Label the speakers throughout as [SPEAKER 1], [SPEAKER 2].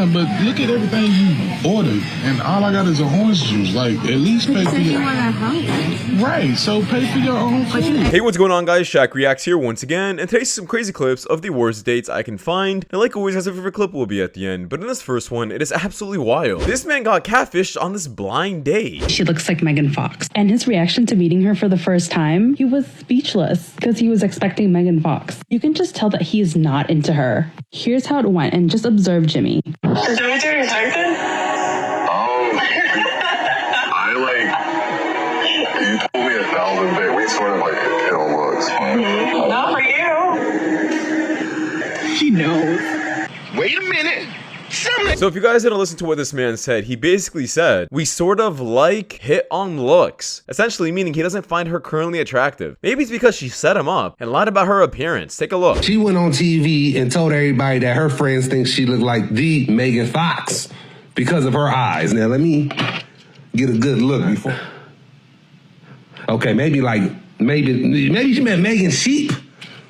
[SPEAKER 1] fine, but look at everything you ordered, and all I got is an orange juice. Like, at least pay for your... Right, so pay for your own food.
[SPEAKER 2] Hey, what's going on, guys? Shak-Reacts here once again, and today's some crazy clips of the worst dates I can find. And like always, my favorite clip will be at the end, but in this first one, it is absolutely wild. This man got catfished on this blind date.
[SPEAKER 3] She looks like Megan Fox. And his reaction to meeting her for the first time, he was speechless because he was expecting Megan Fox. You can just tell that he is not into her. Here's how it went, and just observe Jimmy.
[SPEAKER 4] Did we do your husband?
[SPEAKER 5] You told me 1,000 days. We sort of like hit on looks.
[SPEAKER 4] Not for you.
[SPEAKER 1] She knows.
[SPEAKER 5] Wait a minute.
[SPEAKER 2] So if you guys didn't listen to what this man said, he basically said, we sort of like hit on looks. Essentially meaning he doesn't find her currently attractive. Maybe it's because she set him up and lied about her appearance. Take a look.
[SPEAKER 6] She went on TV and told everybody that her friends think she looked like the Megan Fox because of her eyes. Now let me get a good look before. Okay, maybe she meant Megan Sheep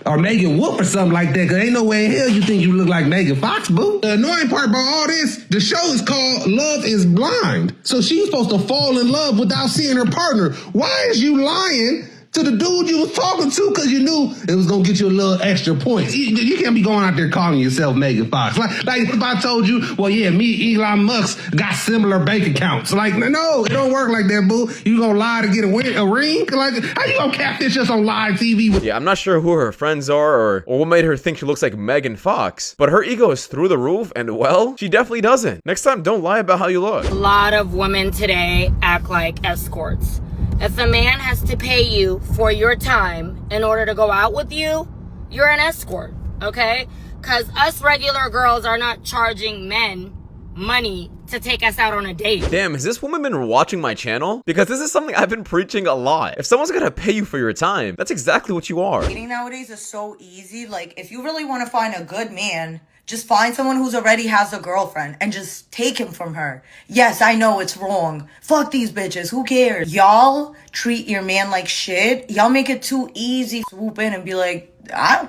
[SPEAKER 6] or Megan Whoop or something like that, because ain't no way in hell you think you look like Megan Fox, boo. The annoying part about all this, the show is called Love is Blind. So she was supposed to fall in love without seeing her partner. Why is you lying to the dude you was talking to because you knew it was going to get you a little extra points? You can't be going out there calling yourself Megan Fox. Like if I told you, well, yeah, me, Elon Musk, got similar bank accounts. Like, no, it don't work like that, boo. You going to lie to get a ring? Like, how you going to catfish us on live TV?
[SPEAKER 2] Yeah, I'm not sure who her friends are or what made her think she looks like Megan Fox, but her ego is through the roof, and well, she definitely doesn't. Next time, don't lie about how you look.
[SPEAKER 7] A lot of women today act like escorts. If a man has to pay you for your time in order to go out with you, you're an escort, okay? Because us regular girls are not charging men money to take us out on a date.
[SPEAKER 2] Damn, has this woman been watching my channel? Because this is something I've been preaching a lot. If someone's gonna pay you for your time, that's exactly what you are.
[SPEAKER 8] Dating nowadays is so easy. Like, if you really want to find a good man, just find someone who's already has a girlfriend and just take him from her. Yes, I know it's wrong. Fuck these bitches. Who cares? Y'all treat your man like shit. Y'all make it too easy. Swoop in and be like, I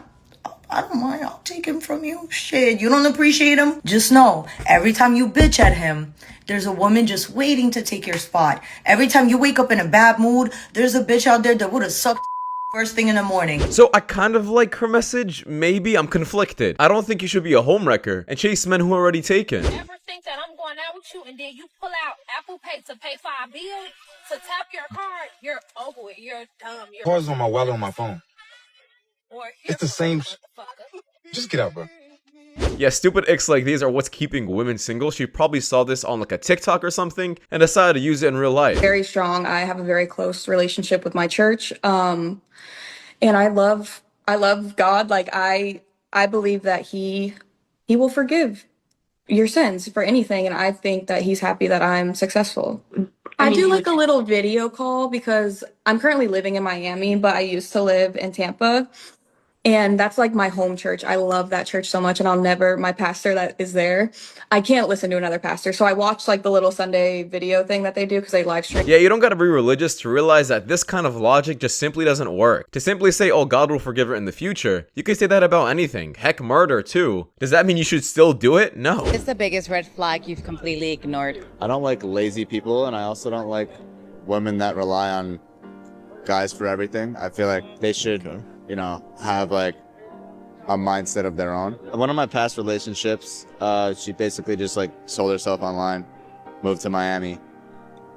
[SPEAKER 8] don't mind. I'll take him from you. Shit, you don't appreciate him? Just know, every time you bitch at him, there's a woman just waiting to take your spot. Every time you wake up in a bad mood, there's a bitch out there that would have sucked first thing in the morning.
[SPEAKER 2] So I kind of like her message. Maybe I'm conflicted. I don't think you should be a homewrecker and chase men who are already taken.
[SPEAKER 9] Ever think that I'm going out with you and then you pull out Apple Pay to pay for our bill, to tap your card? You're over it. You're dumb.
[SPEAKER 10] Cards on my wallet on my phone. It's the same. Just get out, bro.
[SPEAKER 2] Yeah, stupid icks like these are what's keeping women single. She probably saw this on like a TikTok or something and decided to use it in real life.
[SPEAKER 11] Very strong. I have a very close relationship with my church. And I love God. Like I believe that he will forgive your sins for anything. And I think that he's happy that I'm successful. I do like a little video call because I'm currently living in Miami, but I used to live in Tampa. And that's like my home church. I love that church so much, and my pastor that is there, I can't listen to another pastor. So I watch like the little Sunday video thing that they do because they live stream.
[SPEAKER 2] Yeah, you don't gotta be religious to realize that this kind of logic just simply doesn't work. To simply say, oh, God will forgive her in the future, you can say that about anything. Heck, murder too. Does that mean you should still do it? No.
[SPEAKER 12] It's the biggest red flag you've completely ignored.
[SPEAKER 13] I don't like lazy people, and I also don't like women that rely on guys for everything. I feel like they should, you know, have like a mindset of their own. One of my past relationships, she basically just like sold herself online, moved to Miami.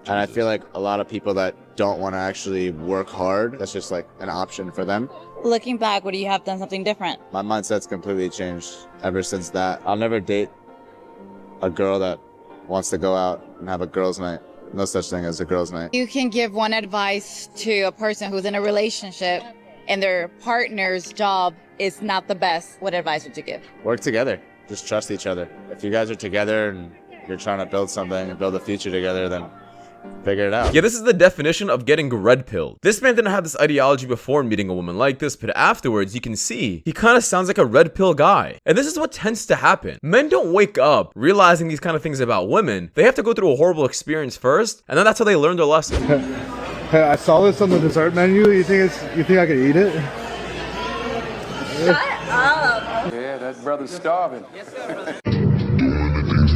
[SPEAKER 13] And I feel like a lot of people that don't want to actually work hard, that's just like an option for them.
[SPEAKER 12] Looking back, would you have done something different?
[SPEAKER 13] My mindset's completely changed ever since that. I'll never date a girl that wants to go out and have a girls' night. No such thing as a girls' night.
[SPEAKER 12] You can give one advice to a person who's in a relationship and their partner's job is not the best. What advice would you give?
[SPEAKER 13] Work together. Just trust each other. If you guys are together and you're trying to build something and build a future together, then figure it out.
[SPEAKER 2] Yeah, this is the definition of getting red pilled. This man didn't have this ideology before meeting a woman like this, but afterwards you can see he kind of sounds like a red pill guy. And this is what tends to happen. Men don't wake up realizing these kind of things about women. They have to go through a horrible experience first, and then that's how they learn their lesson.
[SPEAKER 14] Hey, I saw this on the dessert menu. You think I could eat it?
[SPEAKER 9] Shut up.
[SPEAKER 15] Yeah, that brother's starving.
[SPEAKER 9] Yes, sir.
[SPEAKER 1] Doing the things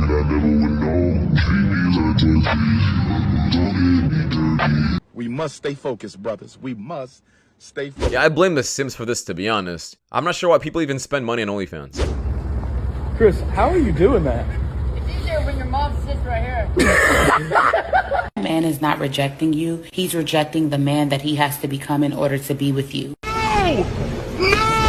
[SPEAKER 15] We must stay focused, brothers. We must stay focused.
[SPEAKER 2] Yeah, I blame The Sims for this, to be honest. I'm not sure why people even spend money on OnlyFans.
[SPEAKER 14] Chris, how are you doing that?
[SPEAKER 16] It's easier when your mom sits right here.
[SPEAKER 17] Man is not rejecting you. He's rejecting the man that he has to become in order to be with you.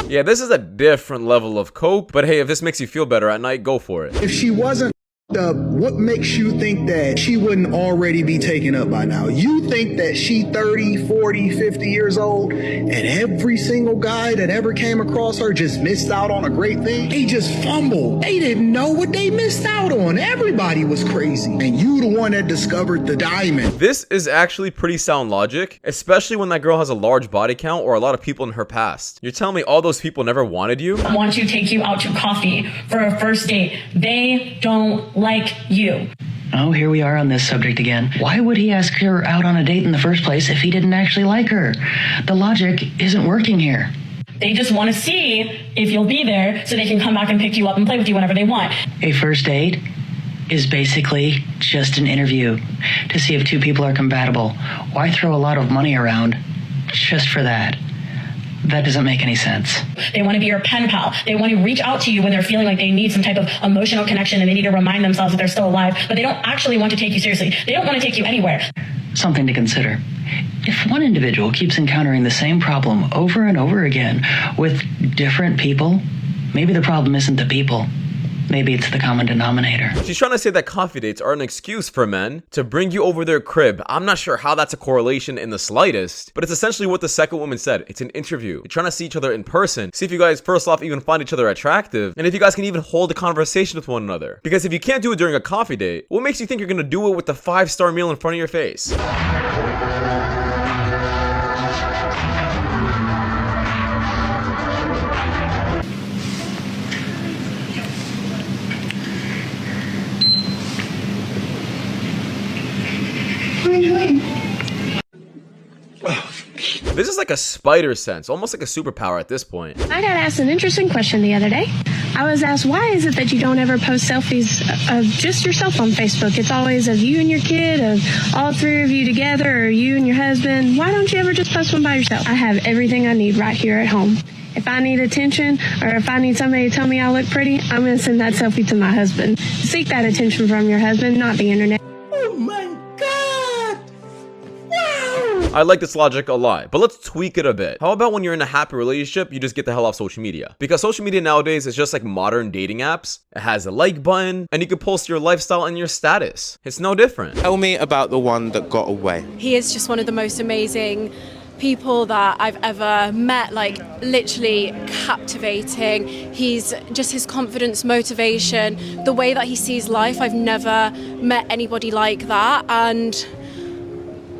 [SPEAKER 2] Yeah, this is a different level of coke, but hey, if this makes you feel better at night, go for it.
[SPEAKER 18] If she wasn't up, what makes you think that she wouldn't already be taken up by now? You think that she 30, 40, 50 years old and every single guy that ever came across her just missed out on a great thing? They just fumbled. They didn't know what they missed out on. Everybody was crazy. And you the one that discovered the diamond.
[SPEAKER 2] This is actually pretty sound logic, especially when that girl has a large body count or a lot of people in her past. You're telling me all those people never wanted you?
[SPEAKER 19] I want to take you out to coffee for a first date. They don't like you.
[SPEAKER 20] Oh, here we are on this subject again. Why would he ask her out on a date in the first place if he didn't actually like her? The logic isn't working here.
[SPEAKER 19] They just want to see if you'll be there so they can come back and pick you up and play with you whenever they want.
[SPEAKER 20] A first date is basically just an interview to see if two people are compatible. Why throw a lot of money around just for that? That doesn't make any sense.
[SPEAKER 19] They want to be your pen pal. They want to reach out to you when they're feeling like they need some type of emotional connection and they need to remind themselves that they're still alive, but they don't actually want to take you seriously. They don't want to take you anywhere.
[SPEAKER 20] Something to consider. If one individual keeps encountering the same problem over and over again with different people, maybe the problem isn't the people. Maybe it's the common denominator.
[SPEAKER 2] She's trying to say that coffee dates are an excuse for men to bring you over their crib. I'm not sure how that's a correlation in the slightest, but it's essentially what the second woman said. It's an interview. You're trying to see each other in person. See if you guys, first off, even find each other attractive, and if you guys can even hold a conversation with one another. Because if you can't do it during a coffee date, what makes you think you're gonna do it with the 5-star meal in front of your face? This is like a spider sense, almost like a superpower at this point.
[SPEAKER 21] I got asked an interesting question the other day. I was asked, why is it that you don't ever post selfies of just yourself on Facebook? It's always of you and your kid, of all three of you together, or you and your husband. Why don't you ever just post one by yourself? I have everything I need right here at home. If I need attention, or if I need somebody to tell me I look pretty, I'm going to send that selfie to my husband. Seek that attention from your husband, not the internet.
[SPEAKER 18] Oh my God! Wow!
[SPEAKER 2] I like this logic a lot, but let's tweak it a bit. How about when you're in a happy relationship, you just get the hell off social media? Because social media nowadays is just like modern dating apps. It has a like button, and you can post your lifestyle and your status. It's no different.
[SPEAKER 22] Tell me about the one that got away.
[SPEAKER 23] He is just one of the most amazing people that I've ever met, like literally captivating. He's just his confidence, motivation, the way that he sees life. I've never met anybody like that, and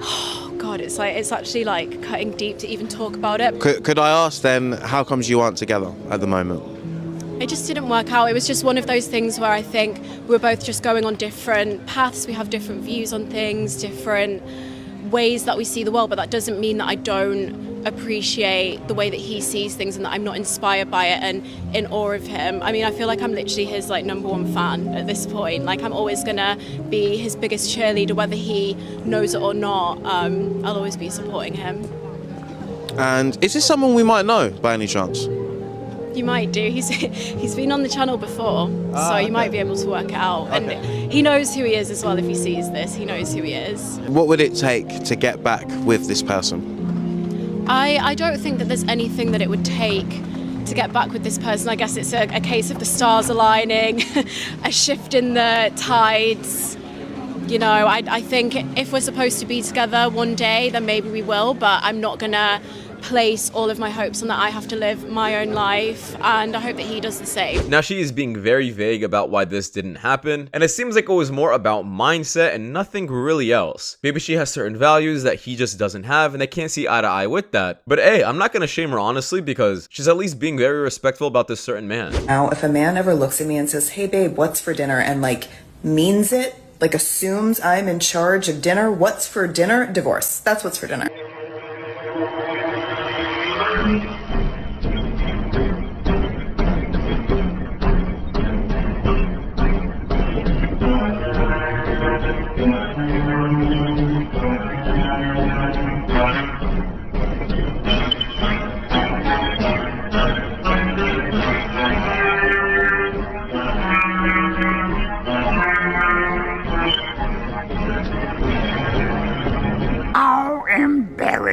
[SPEAKER 23] oh God, it's actually like cutting deep to even talk about it.
[SPEAKER 22] Could I ask then, how comes you aren't together at the moment?
[SPEAKER 23] It just didn't work out. It was just one of those things where I think we're both just going on different paths. We have different views on things, different ways that we see the world, but that doesn't mean that I don't appreciate the way that he sees things and that I'm not inspired by it and in awe of him. I mean, I feel like I'm literally his like #1 fan at this point. Like, I'm always gonna be his biggest cheerleader, whether he knows it or not. I'll always be supporting him.
[SPEAKER 22] And is this someone we might know by any chance?
[SPEAKER 23] You might do. He's been on the channel before, so you might be able to work it out. And he knows who he is as well. If he sees this, he knows who he is.
[SPEAKER 22] What would it take to get back with this person?
[SPEAKER 23] I don't think that there's anything that it would take to get back with this person. I guess it's a case of the stars aligning, a shift in the tides. You know, I think if we're supposed to be together one day, then maybe we will, but I'm not gonna place all of my hopes on that. I have to live my own life, and I hope that he does the same.
[SPEAKER 2] Now, she is being very vague about why this didn't happen, and it seems like it was more about mindset and nothing really else. Maybe she has certain values that he just doesn't have, and they can't see eye to eye with that. But hey, I'm not gonna shame her honestly, because she's at least being very respectful about this certain man.
[SPEAKER 24] Now, if a man ever looks at me and says, "Hey babe, what's for dinner?" and like means it, like assumes I'm in charge of dinner, what's for dinner? Divorce. That's what's for dinner.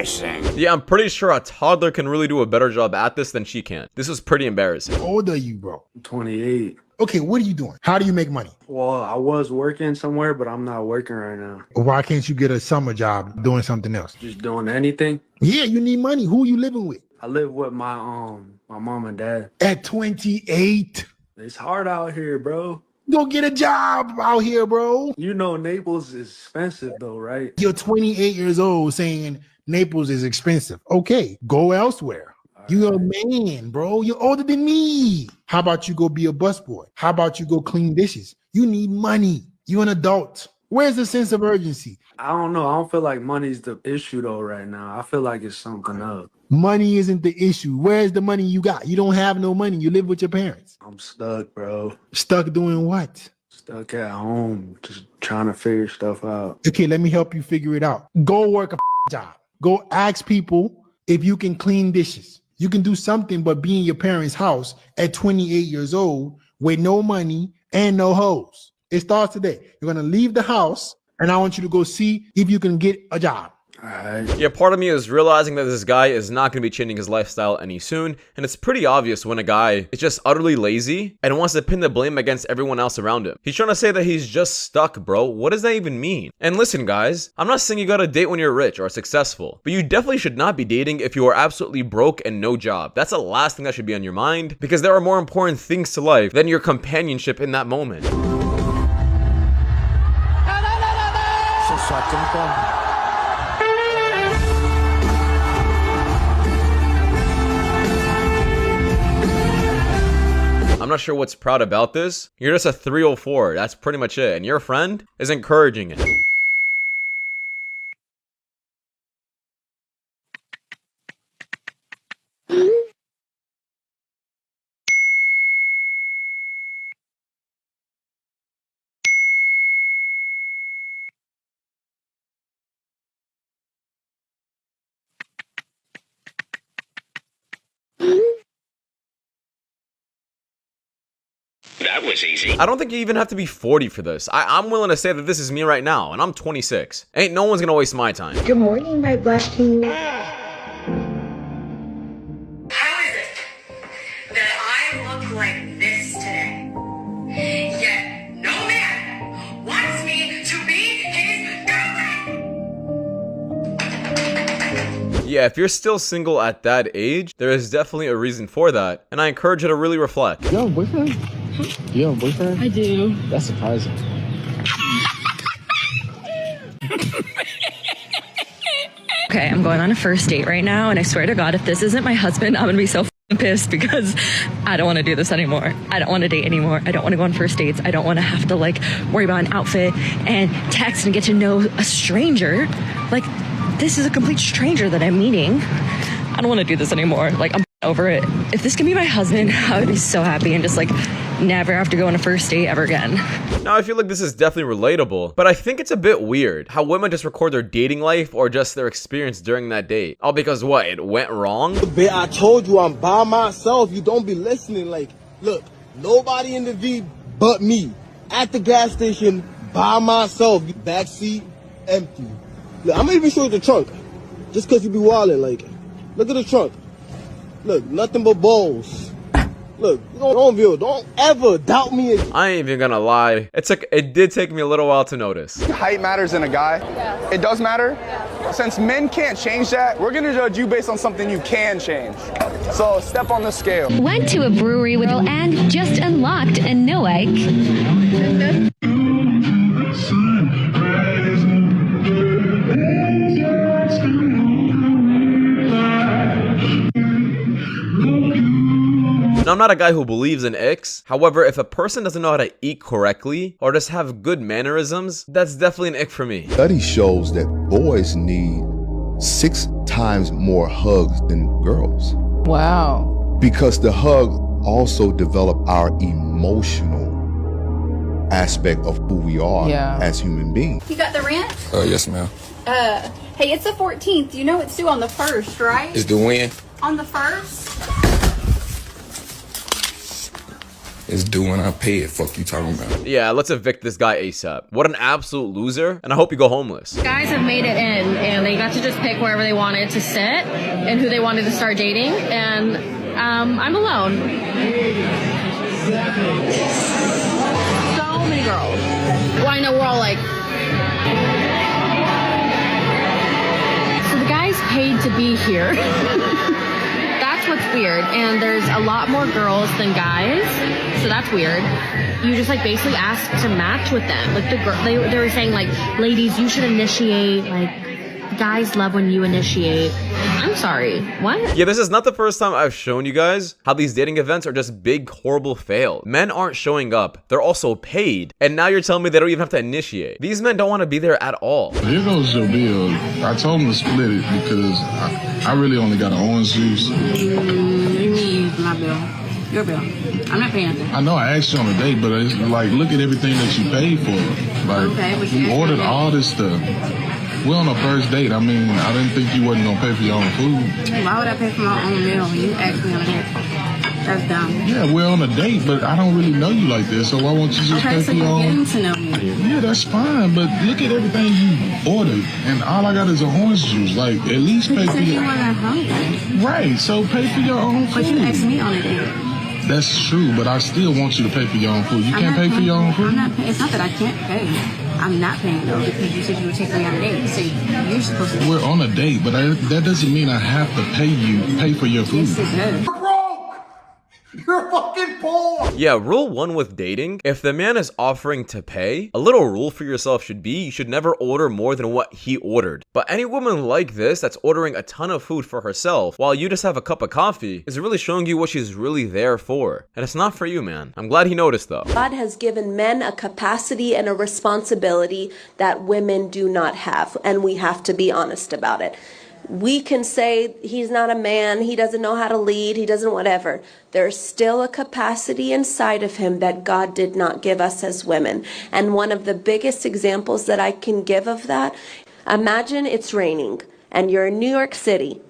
[SPEAKER 3] embarrassing.
[SPEAKER 2] Yeah, I'm pretty sure a toddler can really do a better job at this than she can. This was pretty embarrassing.
[SPEAKER 4] How old are you, bro?
[SPEAKER 14] 28.
[SPEAKER 4] Okay, what are you doing? How do you make money?
[SPEAKER 14] Well, I was working somewhere, but I'm not working right now.
[SPEAKER 4] Why can't you get a summer job doing something else?
[SPEAKER 14] Just doing anything.
[SPEAKER 4] Yeah, you need money. Who are you living with?
[SPEAKER 14] I live with my mom and dad.
[SPEAKER 4] At 28?
[SPEAKER 14] It's hard out here, bro.
[SPEAKER 4] Go get a job out here, bro.
[SPEAKER 14] You know Naples is expensive though, right?
[SPEAKER 4] You're 28 years old saying Naples is expensive. Okay, go elsewhere. You're a man, bro. You're older than me. How about you go be a busboy? How about you go clean dishes? You need money. You're an adult. Where's the sense of urgency?
[SPEAKER 14] I don't know. I don't feel like money's the issue though right now. I feel like it's something else.
[SPEAKER 4] Money isn't the issue. Where's the money you got? You don't have no money. You live with your parents.
[SPEAKER 14] I'm stuck, bro.
[SPEAKER 4] Stuck doing what?
[SPEAKER 14] Stuck at home, just trying to figure stuff out.
[SPEAKER 4] Okay, let me help you figure it out. Go work a job. Go ask people if you can clean dishes. You can do something but be in your parents' house at 28 years old with no money and no hoes. It starts today. You're going to leave the house and I want you to go see if you can get a job.
[SPEAKER 2] Yeah, part of me is realizing that this guy is not going to be changing his lifestyle any soon, and it's pretty obvious when a guy is just utterly lazy and wants to pin the blame against everyone else around him. He's trying to say that he's just stuck, bro. What does that even mean? And listen, guys, I'm not saying you gotta date when you're rich or successful, but you definitely should not be dating if you are absolutely broke and no job. That's the last thing that should be on your mind, because there are more important things to life than your companionship in that moment. I'm not sure what's proud about this. You're just a 304. That's pretty much it. And your friend is encouraging it.
[SPEAKER 3] That was easy.
[SPEAKER 2] I don't think you even have to be 40 for this. I'm willing to say that this is me right now, and I'm 26. Ain't no one's gonna waste my time.
[SPEAKER 5] Good morning, my black king.
[SPEAKER 8] How is it that I look like this today? Yet no man wants me to be his girlfriend.
[SPEAKER 2] Yeah, if you're still single at that age, there is definitely a reason for that, and I encourage you to really reflect.
[SPEAKER 6] You have a boyfriend? You have a boyfriend?
[SPEAKER 21] I do.
[SPEAKER 6] That's surprising.
[SPEAKER 25] Okay, I'm going on a first date right now, and I swear to God, if this isn't my husband, I'm gonna be so pissed because I don't want to do this anymore. I don't want to date anymore. I don't want to go on first dates. I don't want to have to like worry about an outfit and text and get to know a stranger. Like, this is a complete stranger that I'm meeting. I don't want to do this anymore. Like, I'm over it. If this can be my husband, I would be so happy and just like never have to go on a first date ever again.
[SPEAKER 2] Now, I feel like this is definitely relatable, but I think it's a bit weird how women just record their dating life or just their experience during that date. All because what? It went wrong?
[SPEAKER 6] I told you I'm by myself. You don't be listening. Like, look, nobody in the V but me. At the gas station, by myself. Backseat, empty. Look, I'm gonna even show you the trunk. Just cause you be wildin', like, look at the trunk. Look, nothing but balls. Look, don't ever doubt me.
[SPEAKER 2] I ain't even gonna lie. It did take me a little while to notice.
[SPEAKER 26] Height matters in a guy.
[SPEAKER 21] Yeah.
[SPEAKER 26] It does matter.
[SPEAKER 21] Yeah.
[SPEAKER 26] Since men can't change that, we're gonna judge you based on something you can change. So step on the scale.
[SPEAKER 27] Went to a brewery and just unlocked a no ike.
[SPEAKER 2] Now, I'm not a guy who believes in icks. However, if a person doesn't know how to eat correctly or just have good mannerisms, that's definitely an ick for me.
[SPEAKER 10] Study shows that boys need 6 times more hugs than girls.
[SPEAKER 12] Wow.
[SPEAKER 10] Because the hug also develop our emotional aspect of who we are as human beings.
[SPEAKER 28] You got the rent?
[SPEAKER 10] Yes, ma'am.
[SPEAKER 28] Hey, it's the 14th. You know it's due on the 1st, right?
[SPEAKER 10] It's the when?
[SPEAKER 28] On the 1st?
[SPEAKER 1] It's due when I pay it. Fuck you talking about?
[SPEAKER 2] Yeah, let's evict this guy ASAP. What an absolute loser, and I hope you go homeless.
[SPEAKER 7] Guys have made it in, and they got to just pick wherever they wanted to sit and who they wanted to start dating, and I'm alone. So many girls. Well, I know we're all like... So the guys paid to be here. That's what's weird, and there's a lot more girls than guys, so that's weird. You just like basically ask to match with them. Like the girl, they were saying like, ladies, you should initiate. Like, guys love when you initiate. I'm sorry, what?
[SPEAKER 2] Yeah, this is not the first time I've shown you guys how these dating events are just big, horrible fails. Men aren't showing up, they're also paid, and now you're telling me they don't even have to initiate. These men don't want to be there at all.
[SPEAKER 9] Here goes your bill. I told him to split it because I really only got an orange juice.
[SPEAKER 7] What do you mean my bill? Your bill. I'm not paying anything.
[SPEAKER 9] I know I asked you on a date, but it's like, look at everything that you paid for. Like,
[SPEAKER 7] okay, but
[SPEAKER 9] you ordered all this stuff. We're on a first date. I mean, I didn't think you wasn't gonna pay for your own food.
[SPEAKER 7] Why would I pay for my own meal when you asked me on a date? That's dumb.
[SPEAKER 9] Yeah, we're on a date, but I don't really know you like this, so why won't you just pay for your own?
[SPEAKER 7] Okay, so you're getting to know me.
[SPEAKER 9] Yeah, that's fine, but look at everything you ordered, and all I got is an orange juice. Like, at least pay for your...
[SPEAKER 7] You weren't hungry.
[SPEAKER 9] Right, so pay for your own food.
[SPEAKER 7] But you asked me on a date.
[SPEAKER 9] That's true, but I still want you to pay for your own food. You can't pay for your own food?
[SPEAKER 7] It's not that I can't pay. I'm not paying though because you said you would take me on a date. So you're supposed to.
[SPEAKER 9] We're on a date, but that doesn't mean I have to pay for your food.
[SPEAKER 7] Yes, it does.
[SPEAKER 6] You're fucking poor.
[SPEAKER 2] Yeah, rule 1 with dating, if the man is offering to pay, a little rule for yourself should be you should never order more than what he ordered. But any woman like this that's ordering a ton of food for herself while you just have a cup of coffee is really showing you what she's really there for. And it's not for you, man. I'm glad he noticed though.
[SPEAKER 11] God has given men a capacity and a responsibility that women do not have, and we have to be honest about it. We can say he's not a man, he doesn't know how to lead, he doesn't whatever. There's still a capacity inside of him that God did not give us as women. And one of the biggest examples that I can give of that, imagine it's raining and you're in New York City.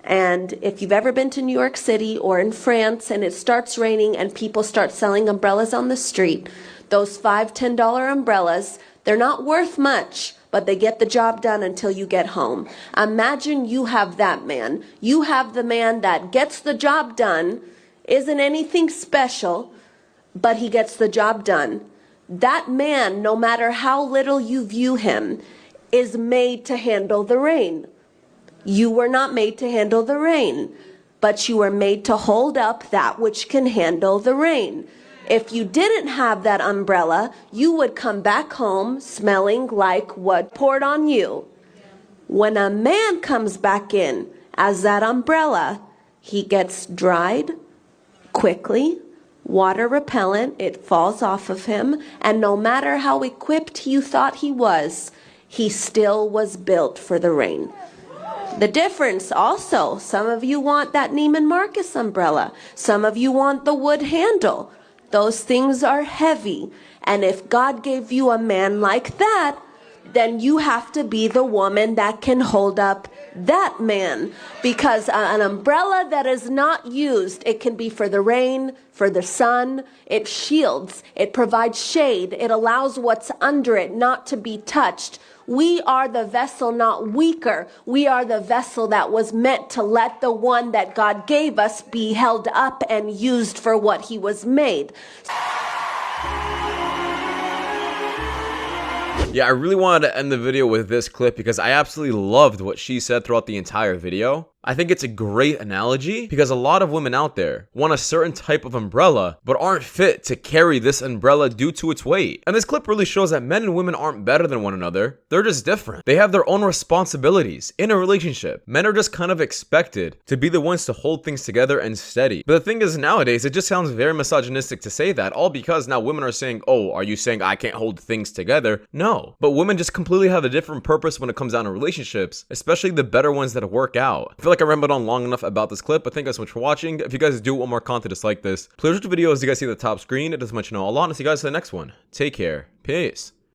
[SPEAKER 11] And if you've ever been to New York City or in France and it starts raining and people start selling umbrellas on the street, those $5, $10 umbrellas, they're not worth much, but they get the job done until you get home. Imagine you have that man. You have the man that gets the job done, isn't anything special, but he gets the job done. That man, no matter how little you view him, is made to handle the rain. You were not made to handle the rain, but you were made to hold up that which can handle the rain. If you didn't have that umbrella, you would come back home smelling like what poured on you. When a man comes back in as that umbrella, he gets dried quickly, water repellent, it falls off of him, and no matter how equipped you thought he was, he still was built for the rain. The difference also, some of you want that Neiman Marcus umbrella, some of you want the wood handle. Those things are heavy. And if God gave you a man like that, then you have to be the woman that can hold up that man. Because an umbrella that is not used, it can be for the rain, for the sun. It shields, it provides shade, it allows what's under it not to be touched. We are the vessel, not weaker. We are the vessel that was meant to let the one that God gave us be held up and used for what he was made.
[SPEAKER 2] Yeah, I really wanted to end the video with this clip because I absolutely loved what she said throughout the entire video. I think it's a great analogy because a lot of women out there want a certain type of umbrella but aren't fit to carry this umbrella due to its weight. And this clip really shows that men and women aren't better than one another. They're just different. They have their own responsibilities in a relationship. Men are just kind of expected to be the ones to hold things together and steady. But the thing is, nowadays, it just sounds very misogynistic to say that, all because now women are saying, oh, are you saying I can't hold things together? No. But women just completely have a different purpose when it comes down to relationships, especially the better ones that work out. I feel like I rambled on long enough about this clip, but thank you guys so much for watching. If you guys do want more content just like this, please watch the videos you guys see at the top screen. It does much know a lot, and see you guys in the next one. Take care. Peace.